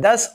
10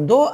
2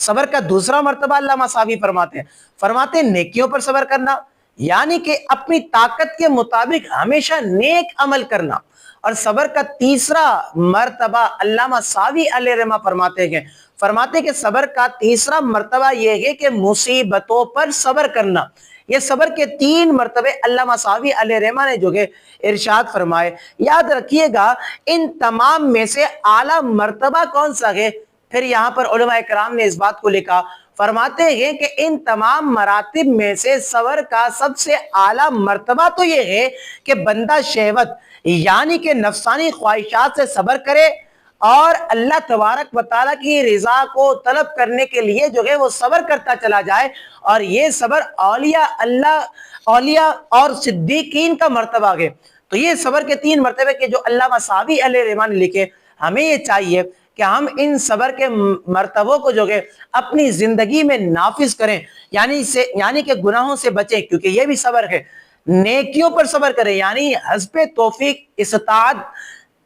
صبر کا دوسرا مرتبہ علامہ صاحب فرماتے ہیں نیکیوں پر صبر کرنا، یعنی کہ اپنی طاقت کے مطابق ہمیشہ نیک عمل کرنا۔ اور صبر کا تیسرا مرتبہ علامہ ساوی علیہ رحمہ فرماتے ہیں کہ صبر کا تیسرا مرتبہ یہ ہے کہ مصیبتوں پر صبر کرنا۔ یہ صبر کے 3 مرتبے علامہ ساوی علیہ رحمہ نے جو کہ ارشاد فرمائے۔ یاد رکھیے گا ان تمام میں سے اعلیٰ مرتبہ کون سا ہے؟ پھر یہاں پر علماء کرام نے اس بات کو لکھا، فرماتے ہیں کہ ان تمام مراتب میں سے صبر کا سب سے اعلیٰ مرتبہ تو یہ ہے کہ بندہ شہوت یعنی کہ نفسانی خواہشات سے صبر کرے اور اللہ تبارک و تعالیٰ کی رضا کو طلب کرنے کے لیے جو ہے وہ صبر کرتا چلا جائے۔ اور یہ صبر اولیاء اور صدیقین کا مرتبہ ہے۔ تو یہ صبر کے 3 مرتبے کے جو علامہ ساوی علیہ رحمہ نے لکھے، ہمیں یہ چاہیے کہ ہم ان صبر کے مرتبوں کو جو ہے اپنی زندگی میں نافذ کریں، یعنی کہ گناہوں سے بچیں، کیونکہ یہ بھی صبر ہے۔ نیکیوں پر صبر کریں، یعنی حسب توفیق استطاعت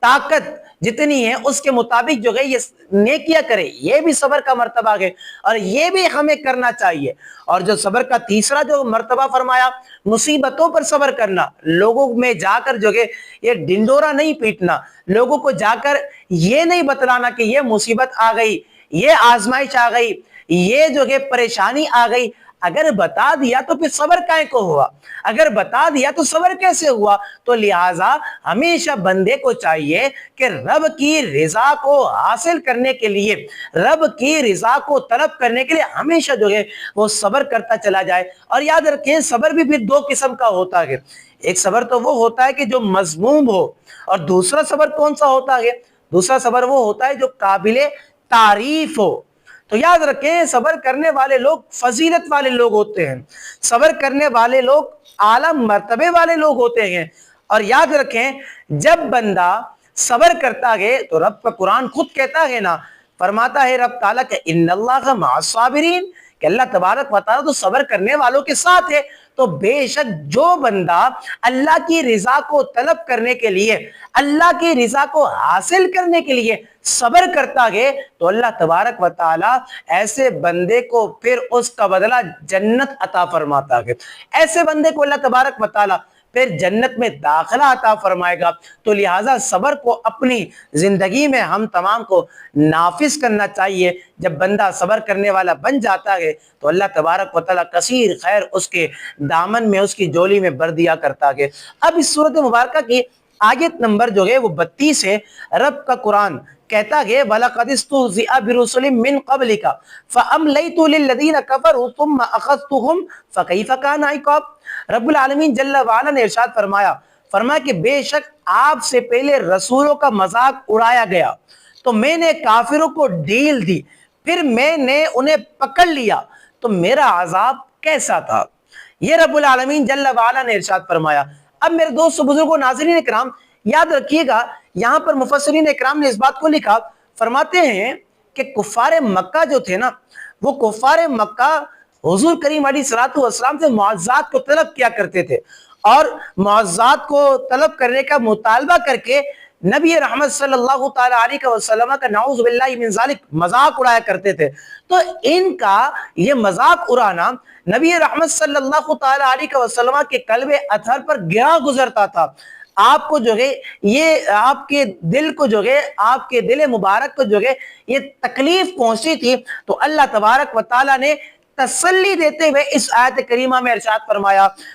طاقت جتنی ہے اس کے مطابق جو ہے یہ نیکیاں کرے، یہ بھی صبر کا مرتبہ ہے اور یہ بھی ہمیں کرنا چاہیے۔ اور جو صبر کا تیسرا جو مرتبہ فرمایا، مصیبتوں پر صبر کرنا، لوگوں میں جا کر جو ہے یہ ڈنڈورا نہیں پیٹنا، لوگوں کو جا کر یہ نہیں بتلانا کہ یہ مصیبت آ گئی، یہ آزمائش آ گئی، یہ جو ہے پریشانی آ گئی۔ اگر بتا دیا تو پھر صبر کائیں کو ہوا؟ اگر بتا دیا تو صبر کیسے ہوا؟ تو لہٰذا ہمیشہ بندے کو چاہیے کہ رب کی رضا کو حاصل کرنے کے لیے، رب کی رضا کو طلب کرنے کے لیے ہمیشہ جو ہے وہ صبر کرتا چلا جائے۔ اور یاد رکھیں صبر بھی پھر 2 قسم کا ہوتا ہے۔ ایک صبر تو وہ ہوتا ہے کہ جو مذموم ہو، اور دوسرا صبر کون سا ہوتا ہے؟ دوسرا صبر وہ ہوتا ہے جو قابل تعریف ہو۔ تو یاد رکھیں صبر کرنے والے لوگ فضیلت والے لوگ ہوتے ہیں، صبر کرنے والے لوگ اعلیٰ مرتبے والے لوگ ہوتے ہیں۔ اور یاد رکھیں جب بندہ صبر کرتا ہے تو رب کا قرآن خود کہتا ہے نا، فرماتا ہے رب تعالیٰ کہ ان اللہ مع الصابرین، کہ اللہ تبارک و تعالیٰ تو صبر کرنے والوں کے ساتھ ہے۔ تو بے شک جو بندہ اللہ کی رضا کو طلب کرنے کے لیے، اللہ کی رضا کو حاصل کرنے کے لیے صبر کرتا ہے تو اللہ تبارک و تعالیٰ ایسے بندے کو پھر اس کا بدلہ جنت عطا فرماتا ہے۔ ایسے بندے کو اللہ تبارک و تعالیٰ پھر جنت میں داخلہ عطا فرمائے گا۔ تو لہٰذا صبر کو اپنی زندگی میں ہم تمام کو نافذ کرنا چاہیے۔ جب بندہ صبر کرنے والا بن جاتا ہے تو اللہ تبارک و تعالیٰ کثیر خیر اس کے دامن میں، اس کی جولی میں بر دیا کرتا ہے۔ اب اس سورۃ مبارکہ کی آیت نمبر جو ہے وہ 32 ہے۔ رب کا قرآن کہتا ہے وَلَقَدِ اسْتُهْزِئَ بِرُسُلٍ مِّن قَبْلِكَ فَأَمْلَيْتُ لِلَّذِينَ كَفَرُوا ثُمَّ أَخَذْتُهُمْ فَكَيْفَ كَانَ عِقَابِ۔ رب العالمین جل وعلا نے ارشاد فرمایا کہ بے شک آپ سے پہلے رسولوں کا مذاق اڑایا گیا تو میں نے کافروں کو ڈھیل دی، پھر میں نے انہیں پکڑ لیا تو میرا عذاب کیسا تھا۔ یہ رب العالمین جل وعلا نے ارشاد فرمایا۔ اب میرے دوست بزرگوں ناظرین اکرام یاد رکھیے گا، یہاں پر مفسرین اکرام نے اس بات کو لکھا، فرماتے ہیں کہ کفار مکہ جو تھے نا، وہ کفار مکہ حضور کریم علیہ الصلوۃ والسلام سے معجزات کو طلب کیا کرتے تھے، اور معجزات کو طلب کرنے کا مطالبہ کر کے نبی رحمت صلی اللہ تعالی علیہ وسلم کا نعوذ باللہ من ذالک مذاق اڑایا کرتے تھے۔ تو ان کا یہ مذاق اڑانا نبی رحمت صلی اللہ تعالی علیہ وسلم کے قلب اطہر پر گرا گزرتا تھا۔ آپ کو جو ہے یہ آپ کے دل کو جو ہے، آپ کے دل مبارک کو جو ہے یہ تکلیف پہنچی تھی۔ تو اللہ تبارک و تعالی نے تسلی دیتے ہوئے اس آیت کریمہ میں ارشاد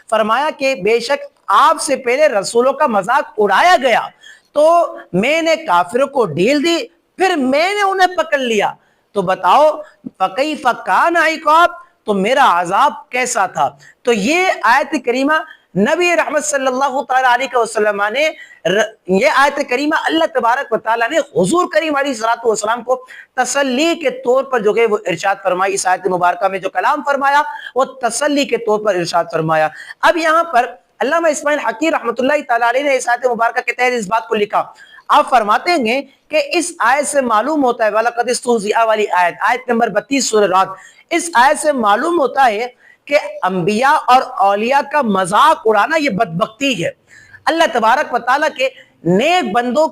فرمایا کہ بے شک آپ سے پہلے رسولوں کا مذاق اڑایا گیا تو میں نے کافروں کو ڈھیل دی، پھر میں نے انہیں پکڑ لیا۔ تو بتاؤ فَكَيْفَ كَانَ عِقَابِ، تو میرا عذاب کیسا تھا۔ تو یہ آیت کریمہ نبی رحمت صلی اللہ تعالی علیہ وسلم نے، یہ آیت کریمہ اللہ تبارک و تعالیٰ نے حضور کریم علیہ الصلوۃ والسلام کو تسلی کے طور پر جو ہے وہ ارشاد فرمائی۔ اس آیت مبارکہ میں جو کلام فرمایا وہ تسلی کے طور پر ارشاد فرمایا۔ اب یہاں پر علامہ اسماعیل حقیر رحمۃ اللہ تعالی علیہ نے اس آیت مبارکہ کے تحت اس بات کو لکھا۔ آپ فرماتے ہیں کہ اس آیت سے معلوم ہوتا ہے، وَلَقَدِ اسْتُهْزِئَ والی آیت نمبر 32 سورہ رعد، اس آیت سے معلوم ہوتا ہے کہ انبیاء اور اولیاء کا مذاق اڑانا یہ بدبختی ہے۔ اللہ تبارک و تعالیٰ کے نیک بندوں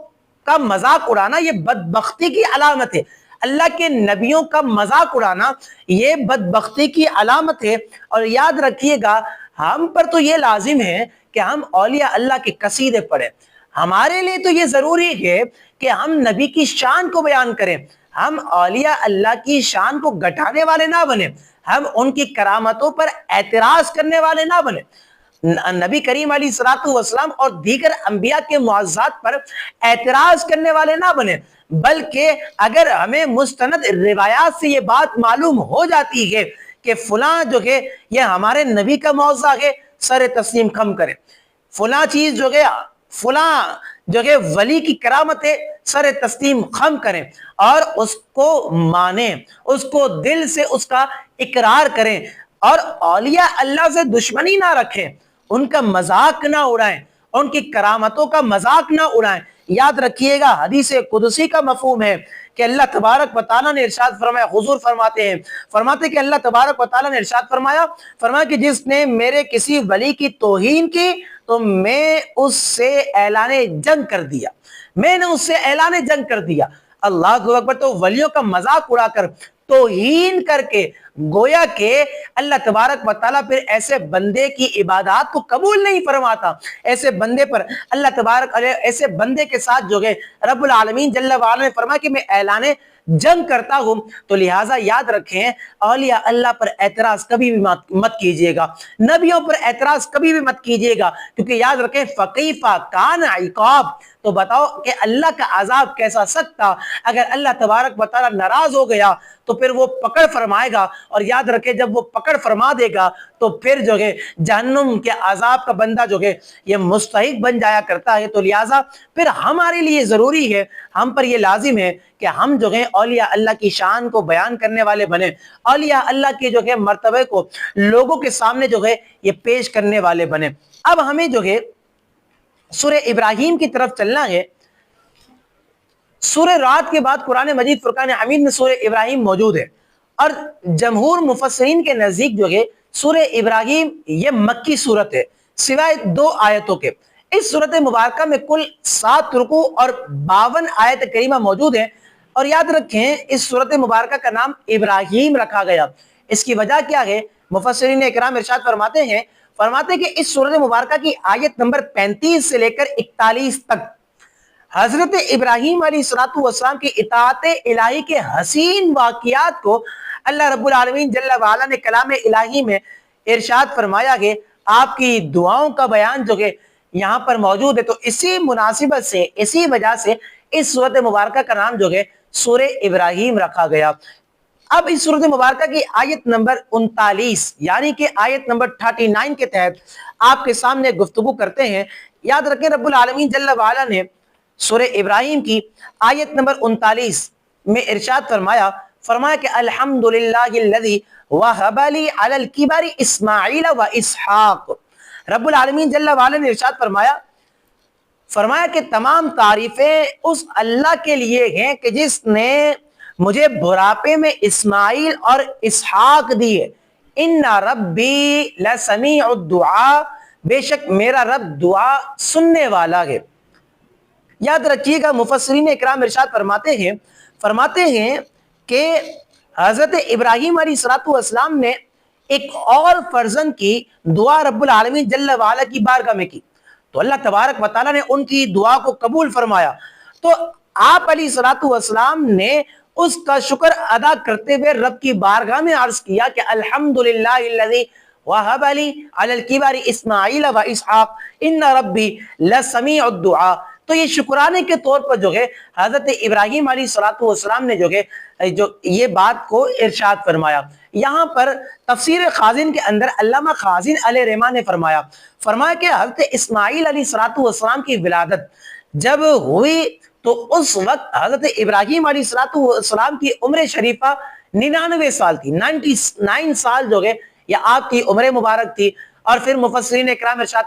کا مذاق اڑانا یہ بدبختی کی علامت ہے۔ اللہ کے نبیوں کا مذاق اڑانا یہ بدبختی کی علامت ہے۔ اور یاد رکھیے گا ہم پر تو یہ لازم ہے کہ ہم اولیاء اللہ کے قصیدے پڑھیں، ہمارے لیے تو یہ ضروری ہے کہ ہم نبی کی شان کو بیان کریں، ہم اولیاء اللہ کی شان کو گھٹانے والے نہ بنیں، ہم ان کی کرامتوں پر اعتراض کرنے والے نہ بنیں، نبی کریم علیہ الصلوۃ والسلام اور دیگر انبیاء کے معجزات پر اعتراض کرنے والے نہ بنیں، بلکہ اگر ہمیں مستند روایات سے یہ بات معلوم ہو جاتی ہے کہ فلاں جو ہے یہ ہمارے نبی کا معجزہ ہے، سر تسلیم خم کریں، فلاں چیز جو ہے فلاں جو ہے ولی کی کرامت ہے، سر تسلیم خم کریں اور اس کو مانیں، اس کو دل سے اس کا اقرار کریں اور اولیاء اللہ سے دشمنی نہ رکھیں، ان کا مذاق نہ اڑائیں، ان کی کرامتوں کا مذاق نہ اڑائیں۔ یاد رکھیے گا حدیث قدسی کا مفہوم ہے کہ اللہ تبارک و تعالیٰ نے ارشاد فرمایا، حضور فرماتے ہیں کہ اللہ تبارک و تعالیٰ نے ارشاد فرمایا کہ جس نے میرے کسی ولی کی توہین کی تو میں اس سے اعلان جنگ کر دیا، میں نے اس سے اعلان جنگ کر دیا۔ اللہ اکبر! تو ولیوں کا مذاق اڑا کر، توہین کر کے گویا کہ اللہ تبارک و تعالیٰ پھر ایسے بندے کی عبادات کو قبول نہیں فرماتا، ایسے بندے پر اللہ تبارک ایسے بندے کے ساتھ جو ہے رب العالمین جل وعلا نے فرمایا کہ میں اعلان جنگ کرتا ہوں۔ تو لہٰذا یاد رکھیں اولیاء اللہ پر اعتراض کبھی بھی مت کیجیے گا، نبیوں پر اعتراض کبھی بھی مت کیجیے گا، کیونکہ یاد رکھیں فَكَيْفَ كَانَ عِقَابِ، تو بتاؤ کہ اللہ کا عذاب کیسا سخت تھا۔ اگر اللہ تبارک و تعالیٰ ناراض ہو گیا تو پھر وہ پکڑ فرمائے گا، اور یاد رکھے جب وہ پکڑ فرما دے گا تو پھر جو ہے جہنم کے عذاب کا بندہ جو ہے یہ مستحق بن جایا کرتا ہے۔ تو لہٰذا پھر ہمارے لیے ضروری ہے، ہم پر یہ لازم ہے کہ ہم جو ہے اولیاء اللہ کی شان کو بیان کرنے والے بنیں، اولیاء اللہ کے جو ہے مرتبے کو لوگوں کے سامنے جو ہے یہ پیش کرنے والے بنیں۔ اب ہمیں جو ہے سورہ ابراہیم کی طرف چلنا ہے۔ سورہ رعد کے بعد قرآن مجید فرقان حمید میں سورہ ابراہیم موجود ہے، اور جمہور مفسرین کے نزدیک جو ہے سورہ ابراہیم یہ مکی صورت ہے سوائے 2 آیتوں کے۔ اس صورت مبارکہ میں کل 7 رکوع اور 52 آیت کریمہ موجود ہیں، اور یاد رکھیں اس صورت مبارکہ کا نام ابراہیم رکھا گیا۔ اس کی وجہ کیا ہے؟ مفسرین اکرام ارشاد فرماتے ہیں کہ اس صورت مبارکہ کی آیت نمبر 35 سے لے کر 41 تک حضرت ابراہیم علیہ السلام کی اطاعت الہی کے حسین واقعات کو اللہ رب العالمین جل وعلا نے کلام الہی میں ارشاد فرمایا کہ آپ کی دعاؤں کا بیان جو ہے یہاں پر موجود ہے۔ تو اسی مناسبت سے، اسی وجہ سے اس صورت مبارکہ کا نام جو ہے سورہ ابراہیم رکھا گیا۔ اب اس صورت مبارکہ کی آیت نمبر 39 یعنی کہ آیت نمبر 39 کے تحت آپ کے سامنے گفتگو کرتے ہیں۔ یاد رکھیں رب العالمین جل وعلا نے سورہ ابراہیم کی آیت نمبر 39 میں ارشاد فرمایا کہ الحمدللہ الذی وہب لی علی الکبر اسماعیل و اسحاق۔ رب العالمین جل وعلا نے ارشاد فرمایا کہ تمام تعریفیں اس اللہ کے لیے ہیں کہ جس نے مجھے بڑھاپے میں اسماعیل اور اسحاق دیے۔ ان ربی لسمیع الدعاء، بے شک میرا رب دعا سننے والا ہے۔ یاد رکھیے گا مفسرین اکرام ارشاد فرماتے ہیں کہ حضرت ابراہیم علیہ السلام نے ایک اور فرزند کی دعا رب العالمین جل وعلا کی بارگاہ میں کی، تو اللہ تبارک و تعالیٰ نے ان کی دعا کو قبول فرمایا۔ تو آپ علیہ السلام نے اس کا شکر ادا کرتے ہوئے رب کی بارگاہ میں عرض کیا کہ الحمدللہ الذی وہب لی علی الکبر اسماعیل و اسحاق ان ربی لسمیع الدعاء۔ تو یہ شکرانے کے طور پر جو ہے حضرت ابراہیم علیہ السلام نے جو ہے یہ بات کو ارشاد فرمایا۔ یہاں پر تفسیر خازن کے اندر علامہ خازن علیہ رحمہ نے فرمایا کہ حضرت اسماعیل علیہ السلام کی ولادت جب ہوئی تو اس وقت حضرت ابراہیم علیہ السلام کی عمر شریفہ 99 سال تھی، 99 سال جو ہے یہ آپ کی عمر مبارک تھی۔ اور پھر مفسرین اکرام ارشاد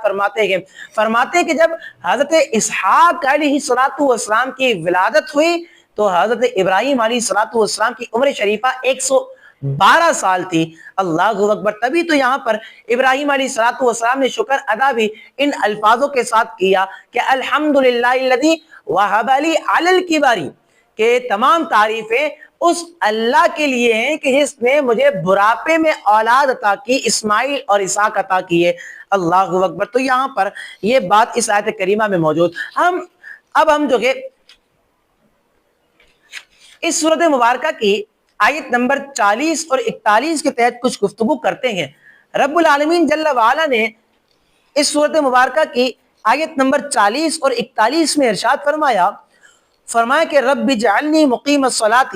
فرماتے ہیں کہ جب حضرت اسحاق علیہ السلام کی ولادت ہوئی تو حضرت ابراہیم علیہ السلام کی عمر شریفہ 112 سال تھی۔ اللہ اکبر! تبھی تو یہاں پر ابراہیم علیہ السلام نے شکر ادا بھی ان الفاظوں کے ساتھ کیا کہ الحمدللہ الذی وہب لی علی الکبر، کہ تمام تعریفیں اس اللہ کے لیے ہیں کہ جس نے مجھے بڑھاپے میں اولاد عطا کی، اسماعیل اور اسحاق عطا کیے۔ اللہ اکبر۔ تو یہاں پر یہ بات اس آیت کریمہ میں موجود۔ اب ہم جو کہ اس سورۃ مبارکہ کی آیت نمبر 40 اور 41 کے تحت کچھ گفتگو کرتے ہیں۔ رب العالمین جل وعلا نے اس سورۃ مبارکہ کی آیت نمبر 40 اور 41 میں ارشاد فرمایا کہ رب اجعلنی مقیم الصلاۃ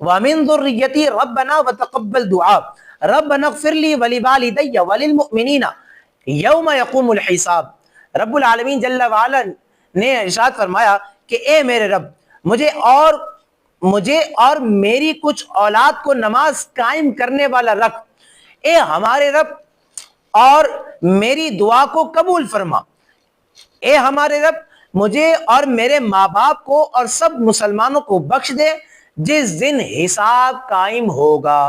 ومن ذریتی ربنا وتقبل دعاء ربنا اغفر لی ولوالدی وللمؤمنین یوم یقوم الحساب۔ رب العالمین جل وعلا نے ارشاد فرمایا کہ اے میرے رب، مجھے اور میری کچھ اولاد کو نماز قائم کرنے والا رکھ۔ اے ہمارے رب، اور میری دعا کو قبول فرما۔ اے ہمارے رب، مجھے اور میرے ماں باپ کو اور سب مسلمانوں کو بخش دے جس دن حساب قائم ہوگا۔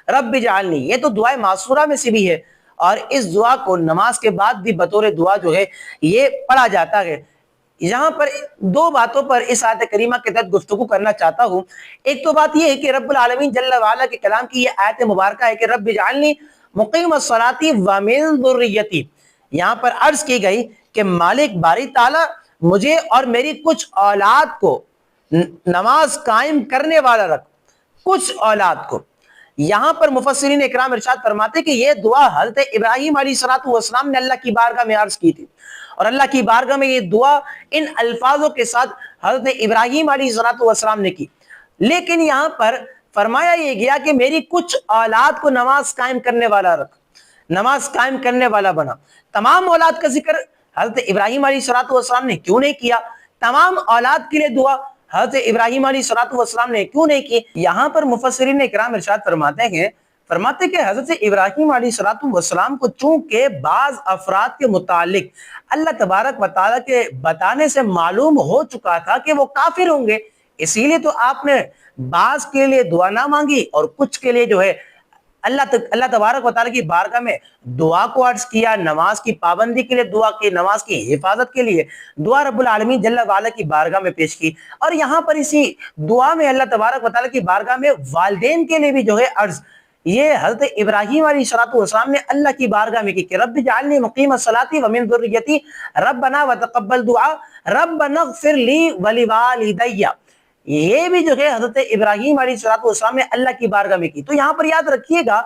رب اجعلنی، یہ تو دعائے معصورہ میں سے بھی ہے، اور اس دعا کو نماز کے بعد بھی بطور دعا جو ہے یہ پڑھا جاتا ہے۔ یہاں پر دو باتوں پر اس آیت کریمہ کے تحت گفتگو کرنا چاہتا ہوں۔ ایک تو بات یہ ہے کہ رب العالمین جل وعلا کے کلام کی یہ آیت مبارکہ ہے کہ رب اجعلنی مقیم الصلاۃ ومن ذریتی۔ یہاں پر عرض کی گئی کہ مالک باری تعالیٰ مجھے اور میری کچھ اولاد کو نماز قائم کرنے والا رکھ، کچھ اولاد کو۔ یہاں پر مفسرین اکرام ارشاد فرماتے کہ یہ دعا حضرت ابراہیم علیہ السلام نے اللہ کی بارگاہ میں عرض کی تھی، اور اللہ کی بارگاہ میں یہ دعا ان الفاظوں کے ساتھ حضرت ابراہیم علیہ السلام نے کی۔ لیکن یہاں پر فرمایا یہ گیا کہ میری کچھ اولاد کو نماز قائم کرنے والا رکھ، نماز قائم کرنے والا بنا۔ تمام اولاد کا ذکر حضرت ابراہیم علیہ السلام نے کیوں نہیں کیا؟ تمام اولاد کے لیے دعا حضرت ابراہیم علیہ السلام نے کیوں نہیں کی؟ یہاں پر مفسرین اکرام ارشاد فرماتے کہ حضرت ابراہیم علیہ السلام کو چونکہ بعض افراد کے متعلق اللہ تبارک و تعالیٰ کے بتانے سے معلوم ہو چکا تھا کہ وہ کافر ہوں گے، اسی لیے تو آپ نے بعض کے لیے دعا نہ مانگی اور کچھ کے لیے جو ہے اللہ تبارک و تعالیٰ کی بارگاہ میں دعا کو عرض کیا، نماز کی پابندی کے لیے دعا کی، نماز کی حفاظت کے لیے دعا رب العالمین جل وعلا کی بارگاہ میں پیش کی۔ اور یہاں پر اسی دعا میں اللہ تبارک و تعالیٰ کی بارگاہ میں والدین کے لیے بھی جو ہے عرض یہ حضرت ابراہیم علیہ السلام نے اللہ کی بارگاہ میں کی کہ رب اجعلنی مقیم الصلاۃ ومن ذریتی ربنا وتقبل دعاء ربنا اغفر لی ولوالدی، یہ بھی جو ہے حضرت ابراہیم علیہ السلام نے اللہ کی بارگاہ میں کی۔ تو یہاں پر یاد رکھیے گا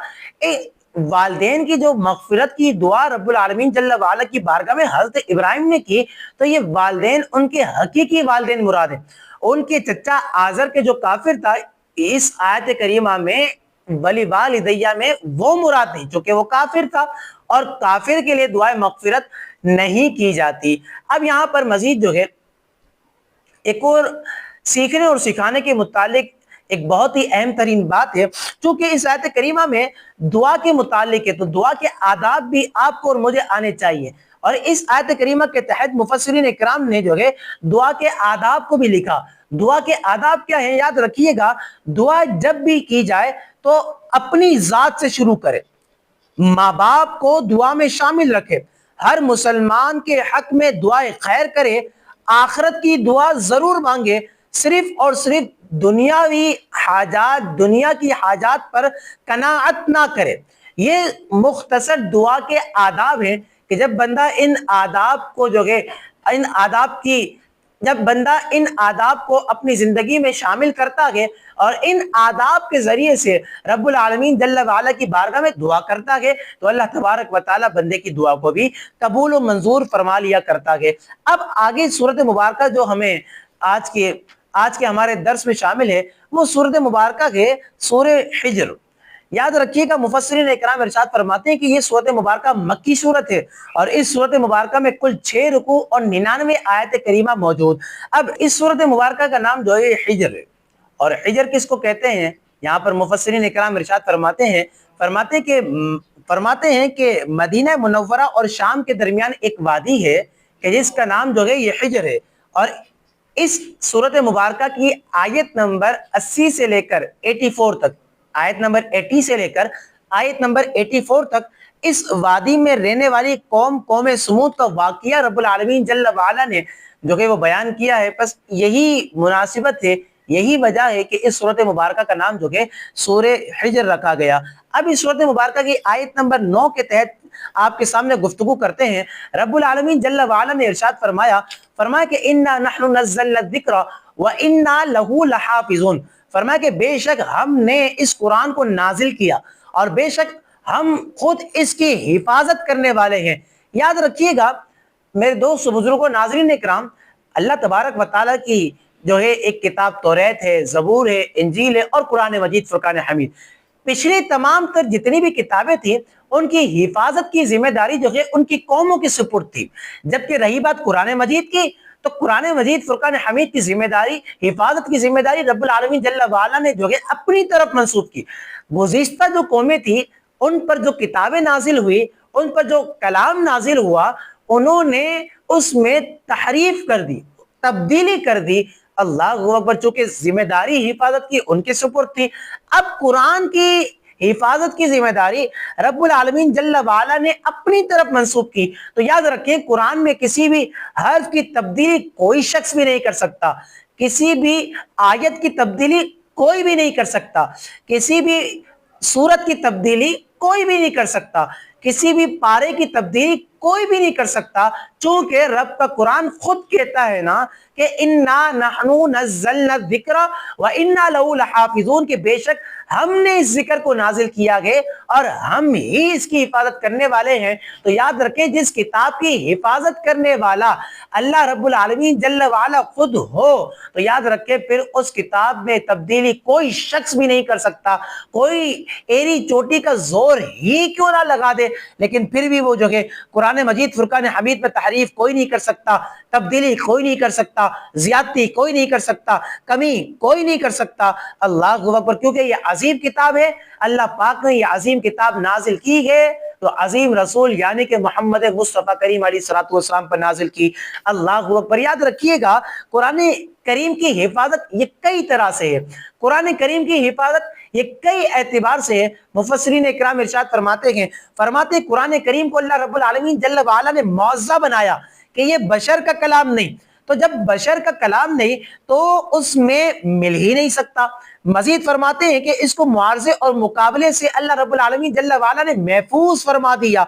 والدین کی جو مغفرت کی دعا رب العالمین جل وعلا کی بارگاہ میں حضرت ابراہیم نے کی، تو یہ والدین ان کے حقیقی والدین مراد ہیں۔ ان کے چچا آزر کے جو کافر تھا، اس آیت کریمہ میں ولی والدیہ میں وہ مراد نہیں، چونکہ وہ کافر تھا اور کافر کے لیے دعائے مغفرت نہیں کی جاتی۔ اب یہاں پر مزید جو ہے ایک اور سیکھنے اور سکھانے کے متعلق ایک بہت ہی اہم ترین بات ہے، چونکہ اس آیت کریمہ میں دعا کے متعلق ہے تو دعا کے آداب بھی آپ کو اور مجھے آنے چاہیے، اور اس آیت کریمہ کے تحت مفسرین اکرام نے جو ہے دعا کے آداب کو بھی لکھا۔ دعا کے آداب کیا ہیں؟ یاد رکھیے گا، دعا جب بھی کی جائے تو اپنی ذات سے شروع کرے، ماں باپ کو دعا میں شامل رکھے، ہر مسلمان کے حق میں دعائے خیر کرے، آخرت کی دعا ضرور مانگے، صرف اور صرف دنیاوی حاجات، دنیا کی حاجات پر قناعت نہ کرے۔ یہ مختصر دعا کے آداب ہیں کہ جب بندہ ان آداب کو جو ہے جب بندہ ان آداب کو اپنی زندگی میں شامل کرتا ہے اور ان آداب کے ذریعے سے رب العالمین جل وعلا کی بارگاہ میں دعا کرتا ہے تو اللہ تبارک و تعالی بندے کی دعا کو بھی قبول و منظور فرما لیا کرتا ہے۔ اب آگے سورۃ مبارکہ جو ہمیں آج کے ہمارے درس میں شامل ہے وہ سورۃ مبارکہ ہے سورہ حجر۔ یاد رکھیے گا، مفسرین اکرام ارشاد فرماتے ہیں کہ یہ سورۃ مبارکہ مکی سورت ہے، اور اس سورۃ مبارکہ میں کل 6 رکوع اور 99 آیت کریمہ موجود۔ اب اس سورۃ مبارکہ کا نام جو ہے حجر ہے، اور حجر کس کو کہتے ہیں؟ یہاں پر مفسرین اکرام ارشاد فرماتے ہیں کہ مدینہ منورہ اور شام کے درمیان ایک وادی ہے کہ جس کا نام جو ہے یہ حجر ہے، اور اس سورۃ مبارکہ کی آیت نمبر 80 سے لے کر 84 تک، آیت نمبر 80 سے لے کر آیت نمبر 84 تک اس وادی میں رہنے والی قوم سمود کا واقعہ رب العالمین جل وعلا نے جو کہ وہ بیان کیا ہے۔ بس یہی مناسبت ہے یہی وجہ ہے کہ اس صورت مبارکہ کا نام جو کہ سورہ حجر رکھا گیا۔ اب اس صورت مبارکہ کی آیت نمبر 9 کے تحت آپ کے سامنے گفتگو کرتے ہیں۔ رب العالمین جل وعلا نے ارشاد فرمایا کہ انا نحن نزلنا الذکر وانا لہ لحافظون، فرمایا کہ بے شک ہم نے اس قرآن کو نازل کیا اور بے شک ہم خود اس کی حفاظت کرنے والے ہیں۔ یاد رکھیے گا میرے دوست بزرگوں ناظرین اکرام، اللہ تبارک و تعالیٰ کی جو ہے ایک کتاب توریت ہے، زبور ہے، انجیل ہے اور قرآن مجید فرقان حمید، پچھلی تمام تر جتنی بھی کتابیں تھیں ان کی حفاظت کی ذمہ داری جو ہے ان کی قوموں کی سپرد تھی، جبکہ رہی بات قرآن مجید کی تو قرآن مجید فرقان حمید کی ذمہ داری، حفاظت کی ذمہ داری رب العالمین جل وعلا نے جو ہے اپنی طرف منسوخ کی۔ گزشتہ جو قومیں تھی ان پر جو کتابیں نازل ہوئی، ان پر جو کلام نازل ہوا، انہوں نے اس میں تحریف کر دی، تبدیلی کر دی۔ اللہ اکبر، چونکہ ذمہ داری حفاظت کی ان کے سپرد تھی، اب قرآن کی حفاظت کی ذمہ داری رب العالمین جل وعلا نے اپنی طرف منسوخ کی۔ تو یاد رکھیں قرآن میں کسی بھی حرف کی تبدیلی کوئی شخص بھی نہیں کر سکتا، کسی بھی آیت کی تبدیلی کوئی بھی نہیں کر سکتا، کسی بھی سورت کی تبدیلی کوئی بھی نہیں کر سکتا، کسی بھی پارے کی تبدیلی کوئی بھی نہیں کر سکتا، چونکہ رب کا قرآن خود کہتا ہے نا کہ انا نحن نزلنا الذکر وانا لہ لحافظون، کہ بے شک ہم نے اس ذکر کو نازل کیا گئے اور ہم ہی اس کی حفاظت کرنے والے ہیں۔ تو یاد رکھیں جس کتاب کی حفاظت کرنے والا اللہ رب العالمین جل وعلا خود ہو تو یاد رکھیں پھر اس کتاب میں تبدیلی کوئی شخص بھی نہیں کر سکتا، کوئی ایری چوٹی کا زور ہی کیوں نہ لگا دے، لیکن پھر بھی وہ جو ہے قرآن مجید فرقان حمید میں تحریف کوئی نہیں کر سکتا، تبدیلی کوئی نہیں کر سکتا، زیادتی کوئی نہیں کر سکتا، کمی کوئی نہیں کر سکتا۔ اللہ اکبر، کیونکہ یہ عظیم کتاب ہے، اللہ پاک نے یہ عظیم کتاب نازل کی ہے تو عظیم رسول یعنی کہ محمد مصطفیٰ کریم علیہ الصلوۃ والسلام پر نازل کی۔ اللہ اکبر، یاد رکھیے گا قرآن کریم کی حفاظت یہ کئی طرح سے ہے، قرآن کریم کی حفاظت یہ کئی اعتبار سے ہے۔ مفسرین اکرام ارشاد فرماتے ہیں قرآن کریم کو اللہ رب العالمین جل وعلا نے معزز بنایا کہ یہ بشر کا کلام نہیں، تو جب بشر کا کلام نہیں تو اس میں مل ہی نہیں سکتا۔ مزید فرماتے ہیں کہ اس کو معارضے اور مقابلے سے اللہ رب العالمین جل وعلا نے محفوظ فرما دیا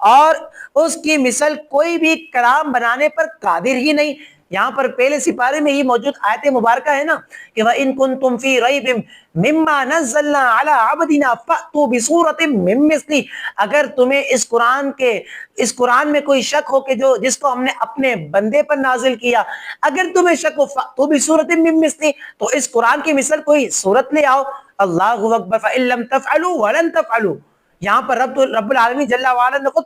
اور اس کی مثل کوئی بھی کلام بنانے پر قادر ہی نہیں۔ یہاں پر پہلے سپارے میں یہ موجود آیت مبارکہ ہے نا کہ وَإِن كُنتُمْ فِي رَيْبٍ مِّمَّا نَزَّلْنَا عَلَىٰ عَبْدِنَا فَأْتُوا بِسُورَةٍ مِّن مِّثْلِهِ، اگر تمہیں اس قرآن میں کوئی شک ہو کہ جس کو ہم نے اپنے بندے پر نازل کیا، اگر تمہیں شک ہو فَأْتُوا بِسُورَةٍ مِّن مِّثْلِهِ تو اس قرآن کی مثل کوئی سورت لے آؤ۔ اللہ اکبر، فَإِن لَّمْ تَفْعَلُوا وَلَن تَفْعَلُوا، یہاں پر رب العالمین جل وعلا نے خود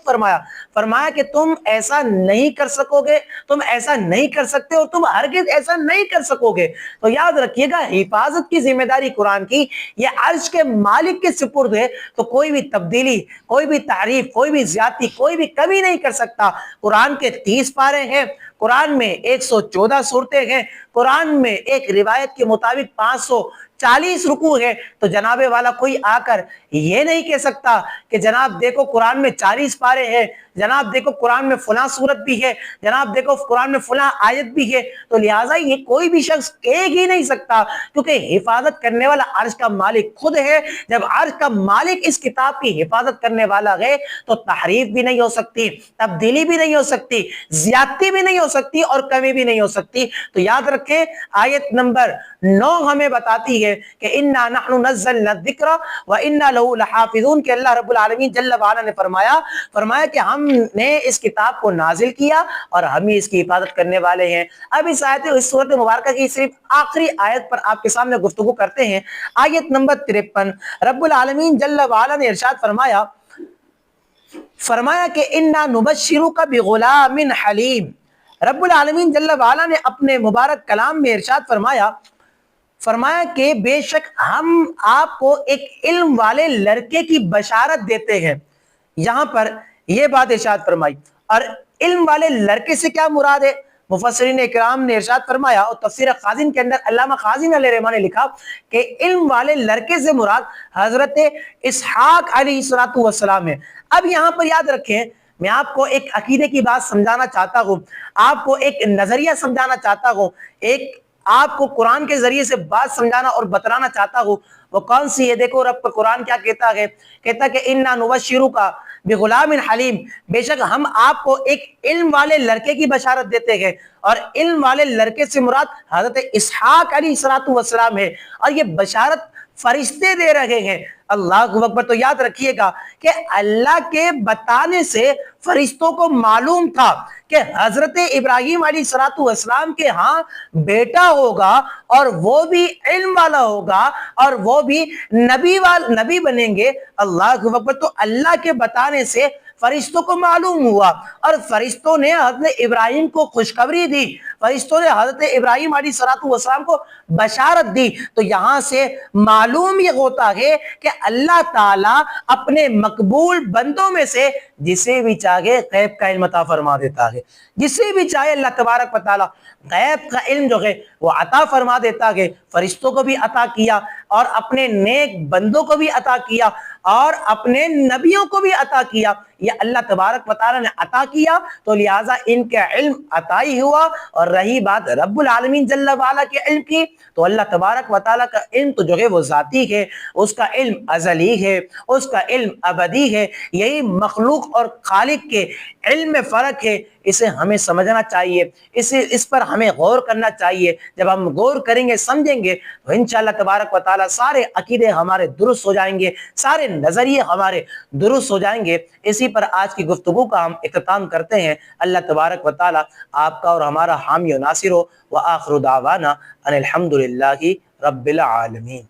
فرمایا کہ تم ایسا نہیں کر سکو گے، تم ایسا نہیں کر سکتے اور تم ہرگز ایسا نہیں کر سکو گے۔ تو یاد رکھیے گا حفاظت کی ذمہ داری قرآن کی یہ عرش کے مالک کے سپرد ہے، تو کوئی بھی تبدیلی، کوئی بھی تعریف، کوئی بھی زیادتی، کوئی بھی کمی نہیں کر سکتا۔ قرآن کے 30 پارے ہیں، قرآن میں 114 سورتیں ہیں، قرآن میں ایک روایت کے مطابق 540 رکوع ہے، تو جناب والا کوئی آ کر یہ نہیں کہہ سکتا کہ جناب دیکھو قرآن میں 40 پارے ہیں، جناب دیکھو قرآن میں فلاں سورت بھی ہے، جناب دیکھو قرآن میں فلاں آیت بھی ہے۔ تو لہٰذا یہ کوئی بھی شخص کہہ ہی نہیں سکتا، کیونکہ حفاظت کرنے والا عرش کا مالک خود ہے۔ جب عرش کا مالک اس کتاب کی حفاظت کرنے والا ہے تو تحریف بھی نہیں ہو سکتی، تبدیلی بھی نہیں ہو سکتی، زیادتی بھی نہیں ہو سکتی اور کمی بھی نہیں ہو سکتی۔ تو یاد رکھیں آیت نمبر 9 ہمیں بتاتی ہے کہ انا نحن نزلنا الذکر وانا لہ لحافظون، کہ اللہ رب العالمین جل وعلا نے فرمایا کہ ہم نے اس کتاب کو نازل کیا اور ہم ہی اس کی حفاظت کرنے والے ہیں۔ اب اس سورۃ مبارکہ کی صرف آخری آیت پر آپ کے سامنے گفتگو کرتے ہیں۔ آیت نمبر 53 رب العالمین جل وعلا نے ارشاد فرمایا کہ انا نبشرک بغلام حلیم، رب العالمین جل وعلا نے اپنے مبارک کلام میں ارشاد فرمایا کہ بے شک ہم آپ کو ایک علم والے لڑکے کی بشارت دیتے ہیں۔ یہاں پر یہ بات ارشاد فرمائی، اور علم والے لڑکے سے کیا مراد ہے؟ مفسرین اکرام نے ارشاد فرمایا، اور تفسیر خازن کے اندر علامہ خازن علیہ الرحمہ نے لکھا کہ علم والے لڑکے سے مراد حضرت اسحاق علیہ السلام ہے۔ اب یہاں پر یاد رکھیں، میں آپ کو ایک عقیدے کی بات سمجھانا چاہتا ہوں، آپ کو ایک نظریہ سمجھانا چاہتا ہوں، ایک آپ کو قرآن کے ذریعے سے بات سمجھانا اور بتلانا چاہتا ہوں وہ کون سی ہے؟ دیکھو رب کا قرآن کیا کہتا ہے، کہتا کہ انا نبشرک بغلام حلیم، بے شک ہم آپ کو ایک علم والے لڑکے کی بشارت دیتے ہیں، اور علم والے لڑکے سے مراد حضرت اسحاق علیہ السلام ہے، اور یہ بشارت فرشتے دے رہے ہیں۔ اللہ اکبر۔ تو یاد رکھیے گا کہ اللہ کے بتانے سے فرشتوں کو معلوم تھا کہ حضرت ابراہیم علیہ السلام کے ہاں بیٹا ہوگا، اور وہ بھی علم والا ہوگا، اور وہ بھی نبی بنیں گے۔ اللہ اکبر۔ تو اللہ کے بتانے سے فرشتوں کو معلوم ہوا، اور فرشتوں نے حضرت ابراہیم کو خوشخبری دی، فرشتوں نے حضرت ابراہیم علیہ السلام کو بشارت دی۔ تو یہاں سے معلوم یہ ہوتا ہے کہ اللہ تعالیٰ اپنے مقبول بندوں میں سے جسے بھی چاہے غیب کا علم عطا فرما دیتا ہے، جسے بھی چاہے اللہ تبارک و تعالیٰ غیب کا علم جو ہے وہ عطا فرما دیتا ہے۔ فرشتوں کو بھی عطا کیا، اور اپنے نیک بندوں کو بھی عطا کیا، اور اپنے نبیوں کو بھی عطا کیا۔ یہ اللہ تبارک و تعالیٰ نے عطا کیا، تو لہٰذا ان کا علم عطا ہی ہوا۔ اور رہی بات رب العالمین جل وعلا کے علم کی، تو اللہ تبارک و تعالیٰ کا علم تو جو ہے وہ ذاتی ہے، اس کا علم ازلی ہے، اس کا علم ابدی ہے۔ یہی مخلوق اور خالق کے علم میں فرق ہے، اسے ہمیں سمجھنا چاہیے، اس پر ہمیں غور کرنا چاہیے۔ جب ہم غور کریں گے، سمجھیں گے، تو انشاءاللہ تبارک و تعالیٰ سارے عقیدے ہمارے درست ہو جائیں گے، سارے نظریے ہمارے درست ہو جائیں گے۔ اسی پر آج کی گفتگو کا ہم اختتام کرتے ہیں۔ اللہ تبارک و تعالیٰ آپ کا اور ہمارا حامی و ناصر ہو۔ وآخر دعوانا ان الحمد للہ رب العالمین۔